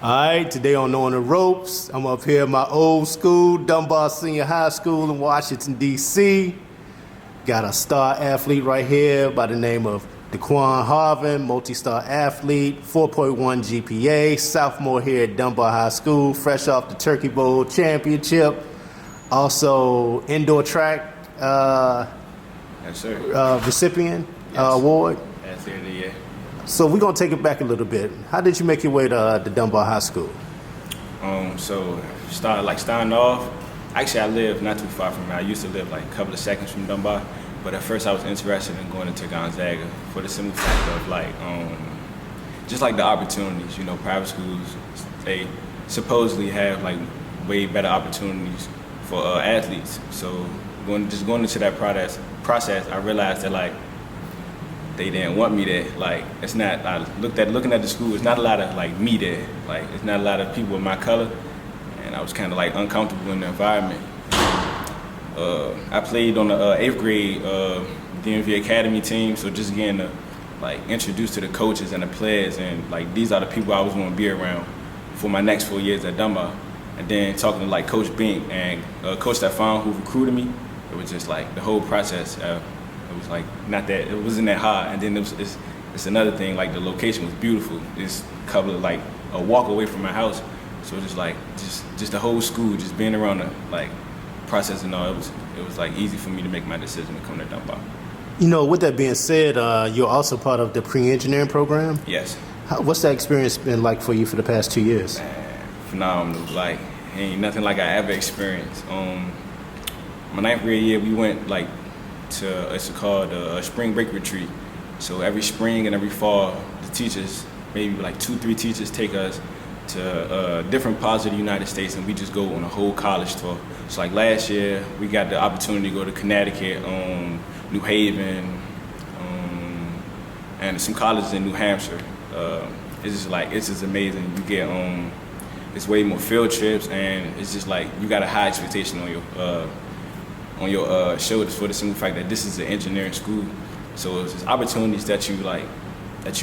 Alright, today on Knowing the Ropes, I'm up here at my old school, Dunbar Senior High School in Washington, D.C. Got a star athlete right here by the name of DAEQUAN HARVIN, multi-star athlete, 4.1 GPA, sophomore here at Dunbar High School, fresh off the Turkey Bowl championship. Also, indoor track Yes, sir. Recipient Yes. award. That's it, yeah. So we're going to take it back a little bit. How did you make your way to Dunbar High School? So starting off, actually I live not too far from here. I used to live like a couple of seconds from Dunbar, but at first I was interested in going into Gonzaga for the simple fact of just like the opportunities. You know, private schools, they supposedly have like way better opportunities for athletes. So going into that process, I realized that like they didn't want me there. Like it's not. Looking at the school. It's not a lot of like me there. Like it's not a lot of people of my color, and I was kind of like uncomfortable in the environment. I played on the 8th grade DMV Academy team, so just getting to like introduced to the coaches and the players, and like these are the people I was going to be around for my next 4 years at Dunbar. And then talking to like Coach Bink and Coach Stefan, who recruited me, it was just like the whole process. It was like it wasn't that hard. And then it's another thing, like the location was beautiful. It's a couple of like a walk away from my house. So just like just the whole school, just being around the like process and all, it was like easy for me to make my decision to come to Dunbar. You know, with that being said, you're also part of the pre-engineering program. Yes. What's that experience been like for you for the past 2 years? Man, phenomenal. Like ain't nothing like I ever experienced. My 9th grade year, we went like to it's called a spring break retreat. So every spring and every fall, the teachers, maybe like 2-3 teachers, take us to different parts of the United States, and we just go on a whole college tour. So like last year, we got the opportunity to go to Connecticut, New Haven, and some colleges in New Hampshire. It's just amazing. You get it's way more field trips, and it's just like you got a high expectation on your shoulders for the simple fact that this is an engineering school. So it's just opportunities that you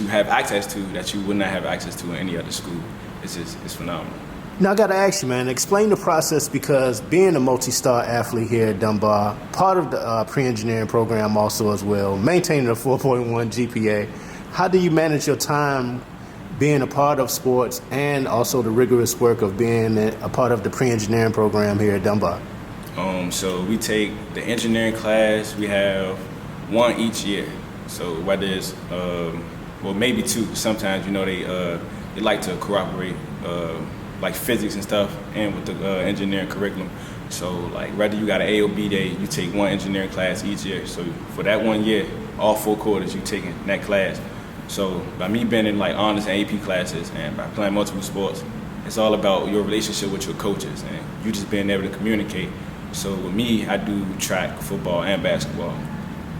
have access to that you would not have access to in any other school. It's phenomenal. Now I got to ask you, man, explain the process, because being a multi-star athlete here at Dunbar, part of the pre-engineering program also as well, maintaining a 4.1 GPA, how do you manage your time being a part of sports and also the rigorous work of being a part of the pre-engineering program here at Dunbar? So we take the engineering class. We have one each year. So whether it's maybe 2. Sometimes they like to cooperate like physics and stuff and with the engineering curriculum. So like whether you got an A or B day, you take one engineering class each year. So for that 1 year, all 4 quarters you taking that class. So by me being in like honors and AP classes and by playing multiple sports, it's all about your relationship with your coaches and you just being able to communicate. So with me, I do track, football, and basketball,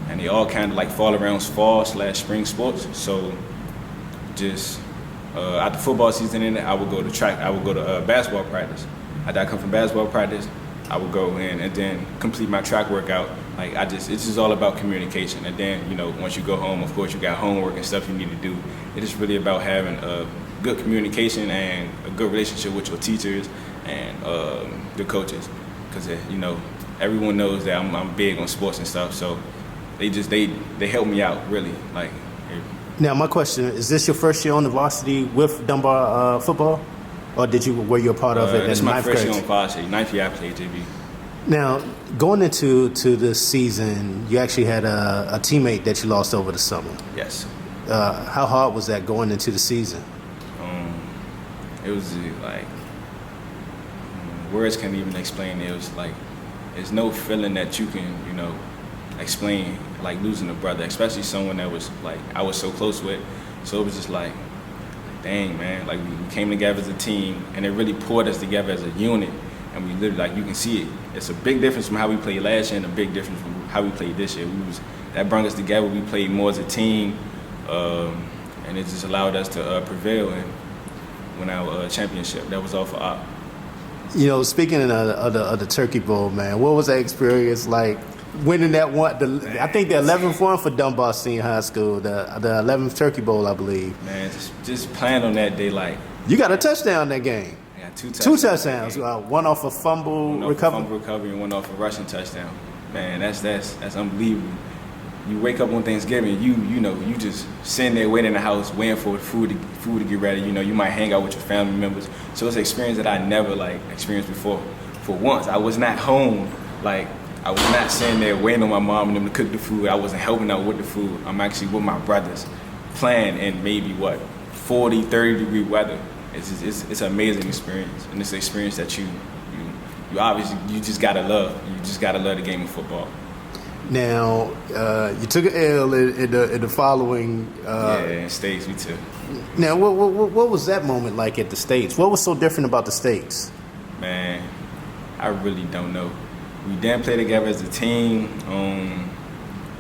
and they all kind of like fall around fall/spring sports. So just after football season ended, I would go to track. I would go to basketball practice. After I come from basketball practice, I would go in and then complete my track workout. Like it's just all about communication. And then once you go home, of course you got homework and stuff you need to do. It is really about having a good communication and a good relationship with your teachers and the coaches. Because everyone knows that I'm big on sports and stuff, so they help me out really. Like, now my question is this your first year on the varsity with Dunbar football, or were you a part of it? It's my first year on varsity. 9th year I played JV. Now going into this season, you actually had a teammate that you lost over the summer. Yes. How hard was that going into the season? It was like words can't even explain it. It was like there's no feeling that you can explain, like losing a brother, especially someone that was like I was so close with. So it was just like, dang man, like we came together as a team and it really pulled us together as a unit, and we literally, like, you can see it. It's a big difference from how we played last year and a big difference from how we played this year. That brought us together. We played more as a team, and it just allowed us to prevail and win our championship. That was all for our. Speaking of the Turkey Bowl, man, what was that experience like winning that one? I think the 11th one for Dunbar Senior High School, the 11th Turkey Bowl, I believe. Man, just playing on that day, like You got a touchdown that game. I got 2 Two touchdowns. touchdowns. One off a fumble One off a recovery. fumble recovery and one off a rushing touchdown. Man, that's unbelievable. You wake up on Thanksgiving, you just sitting there waiting in the house, waiting for food to get ready. You might hang out with your family members. So it's an experience that I never experienced before. For once, I was not home. I was not sitting there waiting on my mom and them to cook the food. I wasn't helping out with the food. I'm actually with my brothers, playing in maybe 40, 30 degree weather. It's an amazing experience, and it's an experience that you obviously you just gotta love. You just gotta love the game of football. Now, you took an L in the following. Yeah, States, me too. Now, what was that moment like at the States? What was so different about the States? Man, I really don't know. We didn't play together as a team.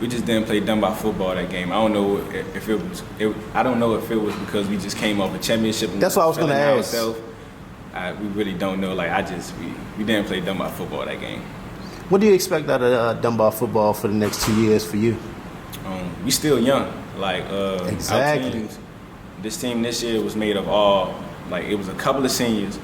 We just didn't play Dunbar football that game. I don't know if it was. I don't know if it was because we just came off a championship. And that's what I was going to ask. We really don't know. We didn't play Dunbar football that game. What do you expect out of Dunbar football for the next 2 years for you? We still young. Exactly. Our teams, this team this year was made of all. It was a couple of seniors.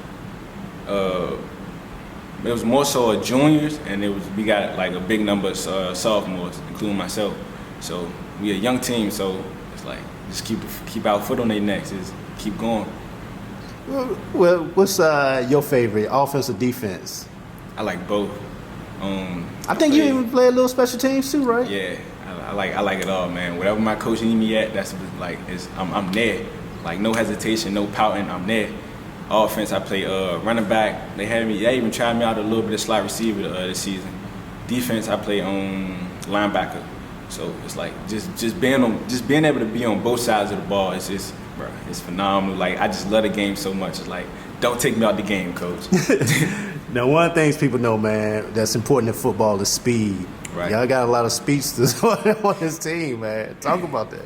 It was more so juniors, and we got a big number of sophomores, including myself. So we a young team, so it's just keep our foot on their necks, just keep going. Well, what's your favorite, offense or defense? I like both. I think you even play a little special teams too, right? Yeah, I like it all, man. Whatever my coach need me at, I'm there. No hesitation, no pouting, I'm there. Offense, I play running back. They even tried me out a little bit of slot receiver this season. Defense, I play linebacker. So it's just being able to be on both sides of the ball. It's phenomenal. I just love the game so much. It's don't take me out the game, coach. Now, one of the things people know, man, that's important in football is speed. Right. Y'all got a lot of speedsters on this team, man. Talk about that.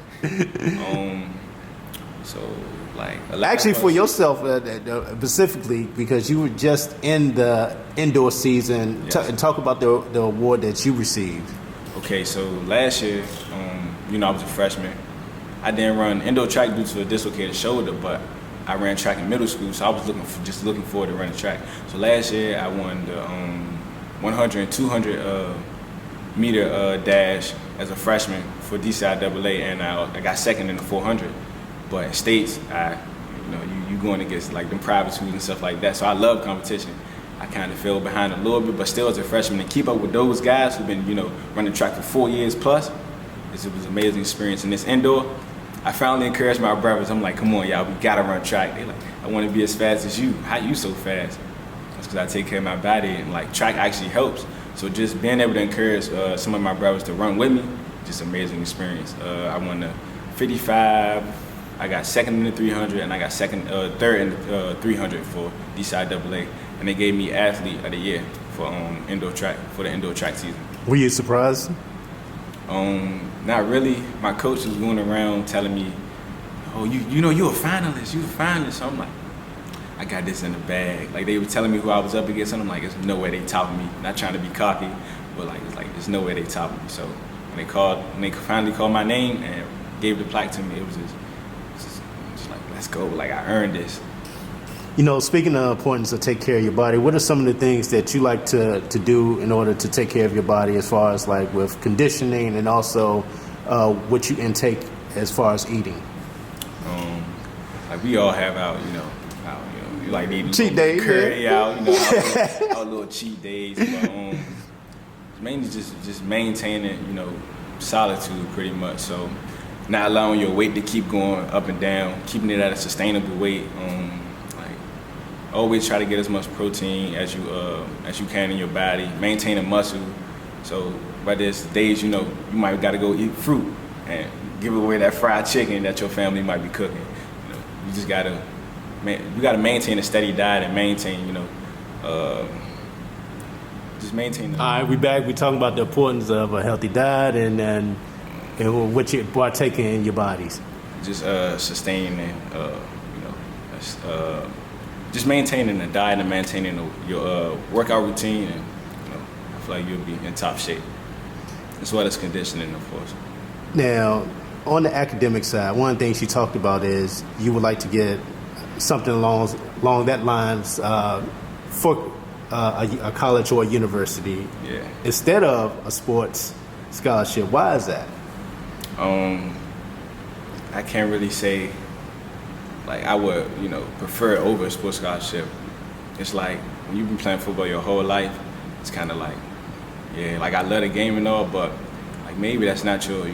Actually, for yourself specifically, because you were just in the indoor season, yes. Talk about the award that you received. Okay, so last year, I was a freshman. I didn't run indoor track due to a dislocated shoulder, but I ran track in middle school, so I was looking forward to running track. So last year, I won the 100 and 200 meter dash as a freshman for DCIAA, and I got second in the 400. But in States, you going against them private schools and stuff like that. So I love competition. I kind of fell behind a little bit, but still as a freshman, to keep up with those guys who've been, running track for 4 years plus, it was an amazing experience. In this indoor, I finally encouraged my brothers. I'm like, come on, y'all, we gotta run track. They I want to be as fast as you. How you so fast? That's because I take care of my body, and track actually helps. So just being able to encourage some of my brothers to run with me, just amazing experience. I won the 55. I got second in the 300, and I got third in the 300 for DCIAA, and they gave me athlete of the year for the indoor track season. Were you surprised? Not really. My coach was going around telling me, "Oh, you're a finalist. You're a finalist." So I'm like, I got this in the bag. They were telling me who I was up against, and I'm like, there's no way they topping me. Not trying to be cocky, but there's no way they topping me. So when they finally called my name and gave the plaque to me, it was just let's go. I earned this. Speaking of importance to take care of your body, what are some of the things that you like to do in order to take care of your body, as far as with conditioning, and also what you intake as far as eating? We all have our, need cheat days, curry out, our little cheat days. But mainly just maintaining, solitude pretty much. So not allowing your weight to keep going up and down, keeping it at a sustainable weight. Always try to get as much protein as you can in your body, maintaining muscle. So by there's days, you might got to go eat fruit and give away that fried chicken that your family might be cooking. You just gotta maintain a steady diet and maintain, just maintain. All right, we back. We talking about the importance of a healthy diet and what you partaking in your bodies. Just sustaining, just maintaining the diet and maintaining your workout routine, and I feel like you'll be in top shape, as well as conditioning, of course. Now, on the academic side, one of the things you talked about is you would like to get something along that lines for a college or a university instead of a sports scholarship. Why is that? I can't really say, like, I would, prefer it over a sports scholarship. It's like, when you've been playing football your whole life, it's kind of like, like, I love the game and all, but, like, maybe that's not your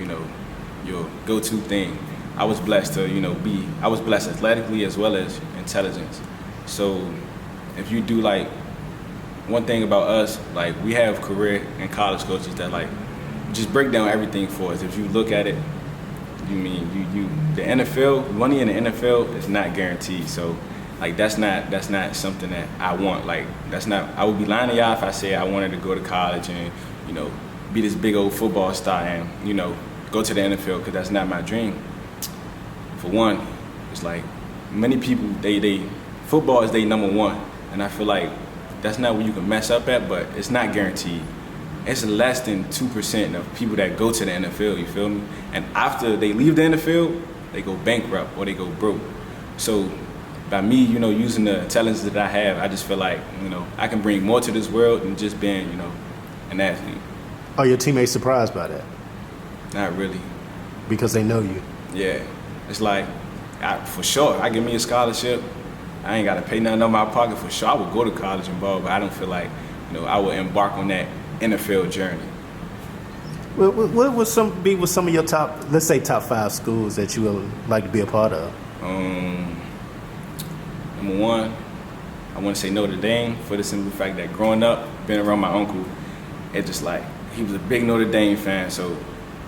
go-to thing. I was blessed to, I was blessed athletically as well as intelligence. So, if you do, like, one thing about us, like, we have career and college coaches that, like, just break down everything for us. If you look at it, the NFL, money in the NFL is not guaranteed. So, like, that's not something that I want. Like, I would be lying to y'all if I said I wanted to go to college and, be this big old football star and, go to the NFL, because that's not my dream. For one, it's like, many people, football is their number one. And I feel like that's not where you can mess up at, but it's not guaranteed. It's less than 2% of people that go to the NFL, you feel me? And after they leave the NFL, they go bankrupt or they go broke. So by me, using the talents that I have, I just feel like, I can bring more to this world than just being, an athlete. Are your teammates surprised by that? Not really. Because they know you? Yeah. It's like, for sure, I give me a scholarship, I ain't got to pay nothing out of my pocket. For sure, I would go to college and ball, but I don't feel like, I would embark on that NFL journey. What would some of your top 5 schools that you would like to be a part of? Number one, I want to say Notre Dame, for the simple fact that growing up, being around my uncle, it just like, he was a big Notre Dame fan, so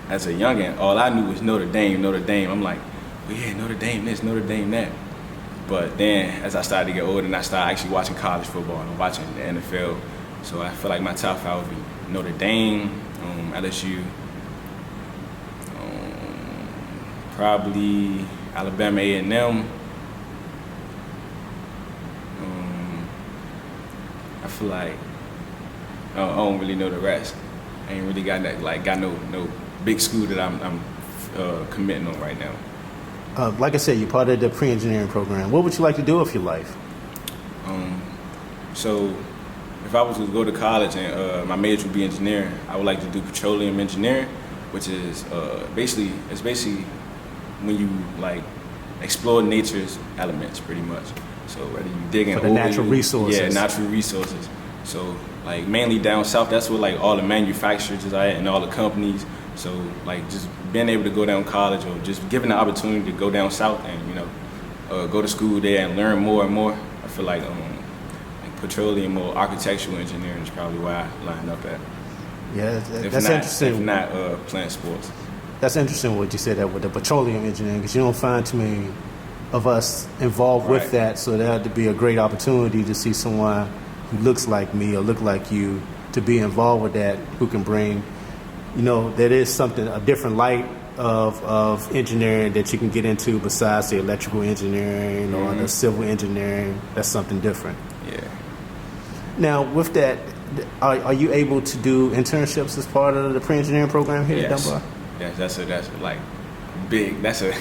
as a youngin', all I knew was Notre Dame. I'm like, well, yeah, Notre Dame this, Notre Dame that. But then, as I started to get older and I started actually watching college football and watching the NFL, so I feel like my top 5 would be Notre Dame, LSU, probably Alabama A&M. I feel like I don't really know the rest. I ain't really got that, like, got no big school that I'm committing on right now. Like I said, you're part of the pre-engineering program. What would you like to do with your life? So if I was to go to college and my major would be engineering, I would like to do petroleum engineering, which is basically when you like explore nature's elements, pretty much. So whether you dig in for the natural resources. Yeah, natural resources. So like mainly down south, that's where like all the manufacturers are at and all the companies. So like just being able to go down college or just given the opportunity to go down south and go to school there and learn more and more, I feel like petroleum or architectural engineering is probably where I line up at. Yeah, that's interesting. If not playing sports. That's interesting what you said that with the petroleum engineering, because you don't find too many of us involved with that. So that had to be a great opportunity to see someone who looks like me or look like you to be involved with that, who can bring, that is something, a different light of engineering that you can get into besides the electrical engineering or the civil engineering. That's something different. Yeah. Now, with that, are you able to do internships as part of the pre-engineering program here at Dunbar? Yes, that's like big. That's a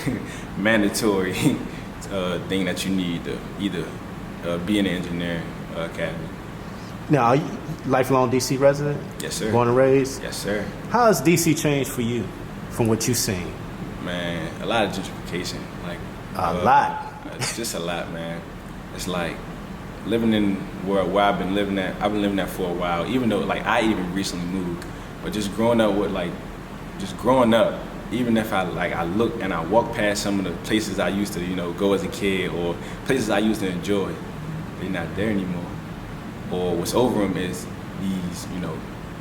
mandatory thing that you need to either be in the engineering academy. Now, are you lifelong DC resident? Yes, sir. Born and raised? Yes, sir. How has DC changed for you from what you've seen? Man, a lot of gentrification. Like a lot. It's just a lot, man. It's like living in where I've been living at. I've been living at for a while, even though like I even recently moved. But just growing up, even if I look and I walk past some of the places I used to, go as a kid, or places I used to enjoy, they're not there anymore. Or what's over them is these,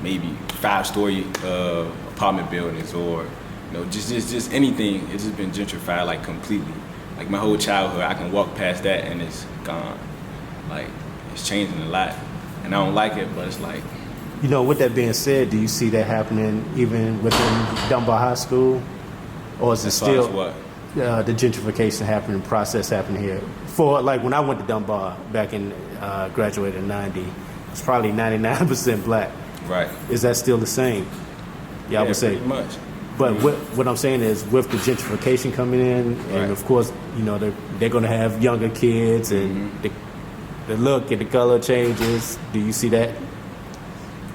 maybe 5-story apartment buildings, or just anything. It's just been gentrified like completely. Like my whole childhood, I can walk past that and it's gone. Like it's changing a lot, and I don't like it, but it's like. With that being said, do you see that happening even within Dunbar High School? Or is it still what? The gentrification process happening here? For like when I went to Dunbar back in, graduated in 90, it's probably 99% black. Right. Is that still the same? Yeah, I would say. Pretty much. But what I'm saying is, with the gentrification coming in, and Right. of course, you know, they're going to have younger kids, and the look and the color changes. Do you see that,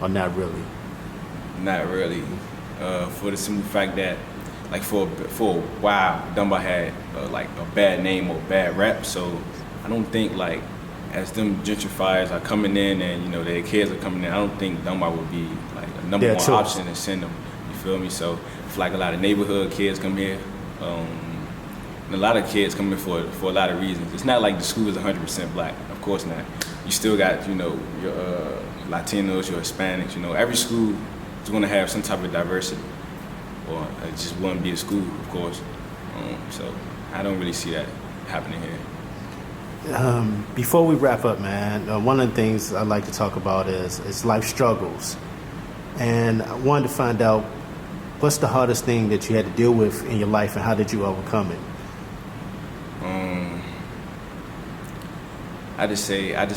or not really? Not really. For the simple fact that, like for a while, Dunbar had like a bad name or bad rep. So I don't think like as them gentrifiers are coming in and you know their kids are coming in, I don't think Dunbar would be like a number Their one choice. option to send them. You feel me? So I feel like a lot of neighborhood kids come here. And a lot of kids come in for a lot of reasons. It's not like the school is 100% black. Of course not. You still got, you know, your Latinos, your Hispanics. You know, every school is going to have some type of diversity, or it just wouldn't be a school, of course. So I don't really see that happening here. Before we wrap up, man, one of the things I'd like to talk about is life struggles. And I wanted to find out, what's the hardest thing that you had to deal with in your life, and how did you overcome it? I just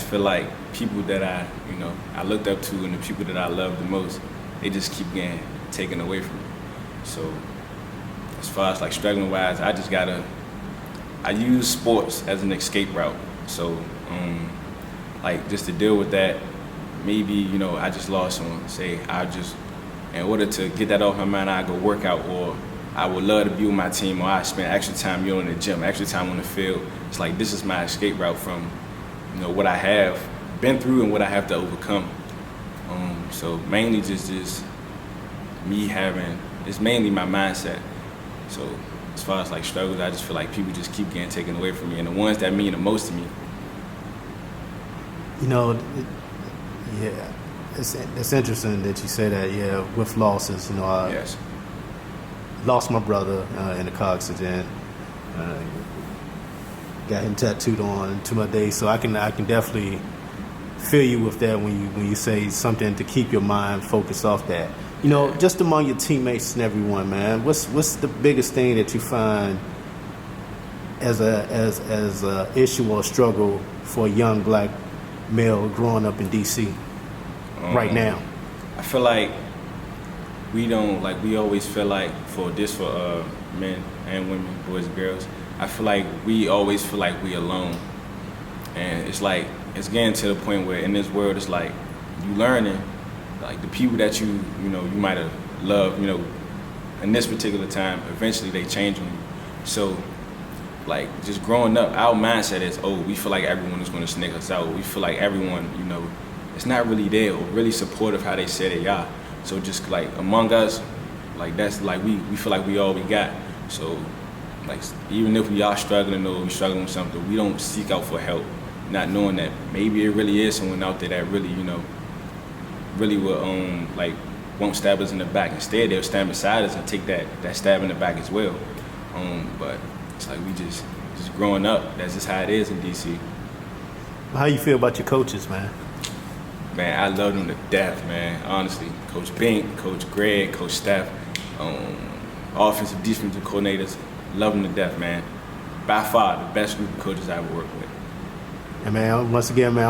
feel like people that I looked up to and the people that I love the most, they just keep getting taken away from me. So as far as like struggling wise, I use sports as an escape route. So like just to deal with that, maybe, you know, I just lost someone, say in order to get that off my mind, I go work out, or I would love to be with my team, or I spend extra time, you know, in the gym, extra time on the field. It's like this is my escape route from, you know, what I have been through and what I have to overcome. So mainly just me having, it's mainly my mindset. So as far as like struggles, I just feel like people just keep getting taken away from me, and the ones that mean the most to me. You know, yeah, it's interesting that you say that. Yeah, with losses, you know, I Yes. lost my brother in a car accident. Got him tattooed on to my day, so I can definitely feel you with that when you say something to keep your mind focused off that. You know, just among your teammates and everyone, man, what's the biggest thing that you find as a issue or struggle for a young black male growing up in DC right now? I feel like we always feel like for men and women, boys and girls, I feel like we always feel like we alone. And it's like, it's getting to the point where in this world, it's like you learning, like the people that you might have loved, you know, in this particular time, eventually they change on you. So like just growing up, our mindset is, oh, we feel like everyone is going to snake us out. We feel like everyone, you know, it's not really there or really supportive how they say they are. So just like among us, like that's like we feel like we all we got. So like even if we are struggling or we struggling with something, we don't seek out for help, not knowing that maybe it really is someone out there that really, you know, really will like won't stab us in the back. Instead, they'll stand beside us and take that stab in the back as well. But it's like we just growing up. That's just how it is in DC. How you feel about your coaches, man? Man, I love them to death, man. Honestly, Coach Bink, Coach Greg, Coach Steph, offensive, defensive coordinators, love them to death, man. By far, the best group of coaches I ever worked with. And man, once again, man,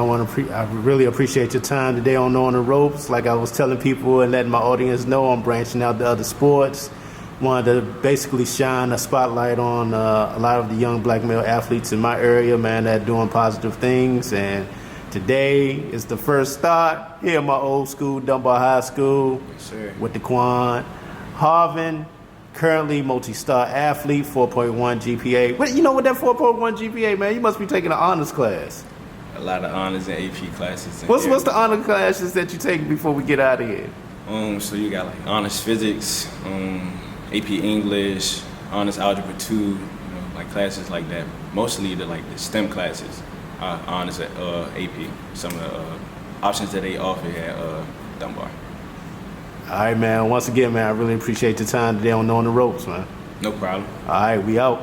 I really appreciate your time today on Knowing the Ropes. Like I was telling people and letting my audience know, I'm branching out to other sports. Wanted to basically shine a spotlight on a lot of the young black male athletes in my area, man, that are doing positive things. And today is the first start here at my old school, Dunbar High School, Yes, sir. with DAEQUAN. HARVIN, currently multi-star athlete, 4.1 GPA. What, you know what that 4.1 GPA, man? You must be taking an honors class. A lot of honors and AP classes. What's the honor classes that you take before we get out of here? So you got like honors physics, AP English, honors algebra 2, you know, like classes like that. Mostly the STEM classes, honors at AP. Some of the options that they offer at Dunbar. All right, man. Once again, man, I really appreciate your time today on Knowing the Ropes, man. No problem. All right, we out.